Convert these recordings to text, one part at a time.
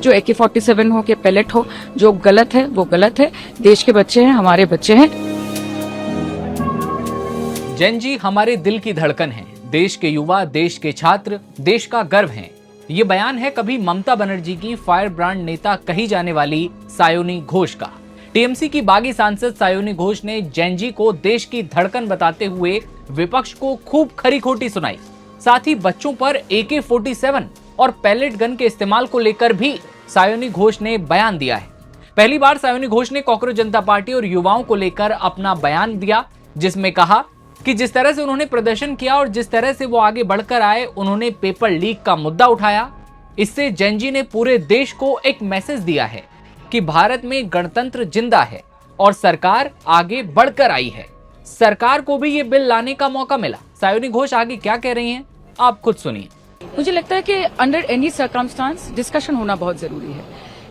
जो AK-47 हो के पैलेट हो, जो गलत है वो गलत है। देश के बच्चे हैं, हमारे बच्चे हैं। जेन जी हमारे दिल की धड़कन है, देश के युवा, देश के छात्र, देश का गर्व हैं। ये बयान है कभी ममता बनर्जी की फायर ब्रांड नेता कही जाने वाली सायोनी घोष का। टीएमसी की बागी सांसद सायोनी घोष ने जेन जी को देश की धड़कन बताते हुए विपक्ष को खूब खरी खोटी सुनाई। साथ ही बच्चों पर AK-47 और पैलेट गन के इस्तेमाल को लेकर भी सायोनी घोष ने बयान दिया है। पहली बार सायोनी घोष ने कॉकरोच जनता पार्टी और युवाओं को लेकर अपना बयान दिया, जिसमें कहा कि जिस तरह से उन्होंने प्रदर्शन किया और जिस तरह से वो आगे बढ़कर आए, उन्होंने पेपर लीक का मुद्दा उठाया। इससे जेन जी ने पूरे देश को एक मैसेज दिया है कि भारत में गणतंत्र जिंदा है और सरकार आगे बढ़कर आई है। सरकार को भी ये बिल लाने का मौका मिला। सायोनी घोष आगे क्या कह रही हैं, आप खुद सुनिए। मुझे लगता है कि अंडर एनी सर्कमस्टांस डिस्कशन होना बहुत जरूरी है।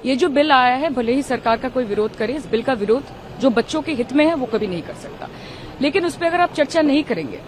ये जो बिल आया है, भले ही सरकार का कोई विरोध करे, इस बिल का विरोध जो बच्चों के हित में है वो कभी नहीं कर सकता। लेकिन उस पर अगर आप चर्चा नहीं करेंगे,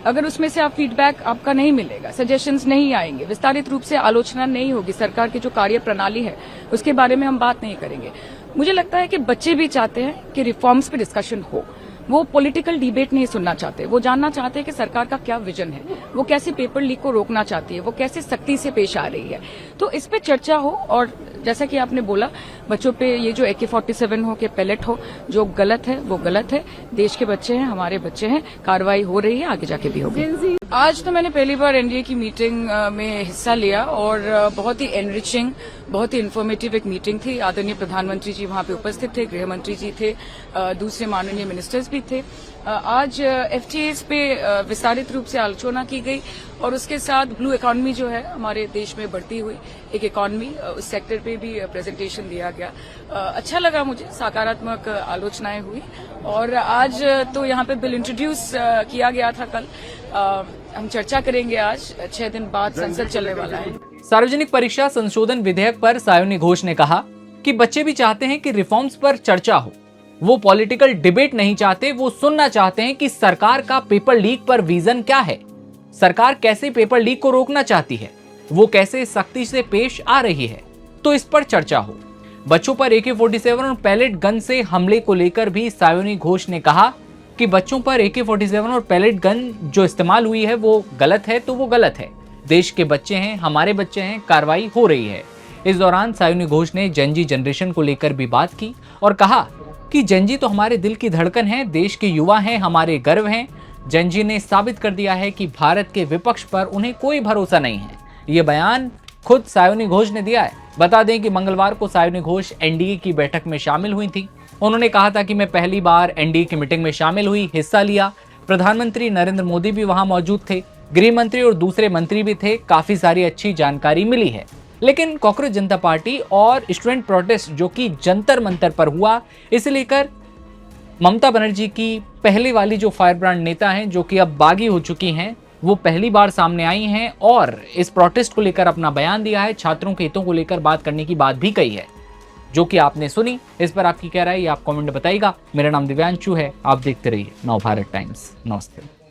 अगर उसमें से आप फीडबैक आपका नहीं मिलेगा, सजेशंस नहीं आएंगे, विस्तारित रूप से आलोचना नहीं होगी, सरकार की जो कार्य प्रणाली है उसके बारे में हम बात नहीं करेंगे। मुझे लगता है कि बच्चे भी चाहते हैं कि रिफॉर्म्स पे डिस्कशन हो। वो पॉलिटिकल डिबेट नहीं सुनना चाहते, वो जानना चाहते हैं कि सरकार का क्या विजन है, वो कैसे पेपर लीक को रोकना चाहती है, वो कैसे सख्ती से पेश आ रही है। तो इस पे चर्चा हो। और जैसा कि आपने बोला, बच्चों पे ये जो AK-47 हो के पैलेट हो, जो गलत है वो गलत है। देश के बच्चे हैं, हमारे बच्चे हैं। कार्रवाई हो रही है, आगे जाके भी होगी। आज तो मैंने पहली बार एनडीए की मीटिंग में हिस्सा लिया और बहुत ही एनरिचिंग, बहुत ही इन्फॉर्मेटिव एक मीटिंग थी। आदरणीय प्रधानमंत्री जी वहां पे उपस्थित थे, गृह मंत्री जी थे, दूसरे माननीय मिनिस्टर्स भी थे। आज FTAs पे विस्तारित रूप से आलोचना की गई और उसके साथ ब्लू इकोनॉमी जो है हमारे देश में बढ़ती हुई एक इकोनॉमी, उस सेक्टर पे भी प्रेजेंटेशन दिया गया। अच्छा लगा मुझे, सकारात्मक आलोचनाएं हुई। और आज तो यहाँ पे बिल इंट्रोड्यूस किया गया था कल। हम चर्चा करेंगे आज, 6 दिन बाद संसद चलने वाला है। सार्वजनिक परीक्षा संशोधन विधेयक पर सायोनी घोष ने कहा कि बच्चे भी चाहते हैं कि रिफॉर्म्स पर चर्चा हो। वो पॉलिटिकल डिबेट नहीं चाहते, वो सुनना चाहते हैं कि सरकार का पेपर लीक पर विजन क्या है, सरकार कैसे पेपर लीक को रोकना चाहती है, वो कैसे सख्ती से पेश आ रही है, तो इस पर चर्चा हो। बच्चों पर AK-47 और पैलेट गन से हमले को लेकर भी सायोनी घोष ने कहा कि बच्चों पर AK-47 और पैलेट गन जो इस्तेमाल हुई है वो गलत है, तो वो गलत है। देश के बच्चे हैं, हमारे बच्चे हैं, कार्रवाई हो रही है। इस दौरान सायोनी घोष ने जेन जी जनरेशन को लेकर भी बात की और कहा कि जेन जी तो हमारे दिल की धड़कन है, देश के युवा हैं, हमारे गर्व हैं। जेन जी ने साबित कर दिया है कि भारत के विपक्ष पर उन्हें कोई भरोसा नहीं है। ये बयान खुद सायोनी घोष ने दिया है। बता दें कि मंगलवार को सायोनी घोष एनडीए की बैठक में शामिल हुई थी। उन्होंने कहा था कि मैं पहली बार एनडीए की मीटिंग में शामिल हुई, हिस्सा लिया। प्रधानमंत्री नरेंद्र मोदी भी वहां मौजूद थे, गृह मंत्री और दूसरे मंत्री भी थे। काफी सारी अच्छी जानकारी मिली है। लेकिन कॉकरोच जनता पार्टी और स्टूडेंट प्रोटेस्ट जो कि जंतर मंतर पर हुआ, इसे लेकर ममता बनर्जी की पहले वाली जो फायर ब्रांड नेता हैं, जो कि अब बागी हो चुकी हैं, वो पहली बार सामने आई हैं और इस प्रोटेस्ट को लेकर अपना बयान दिया है। छात्रों के हितों को लेकर बात करने की बात भी कही है, जो कि आपने सुनी। इस पर आपकी क्या राय है, आप कमेंट में बताइएगा। मेरा नाम दिव्यांशु है, आप देखते रहिए नव भारत टाइम्स। नमस्ते।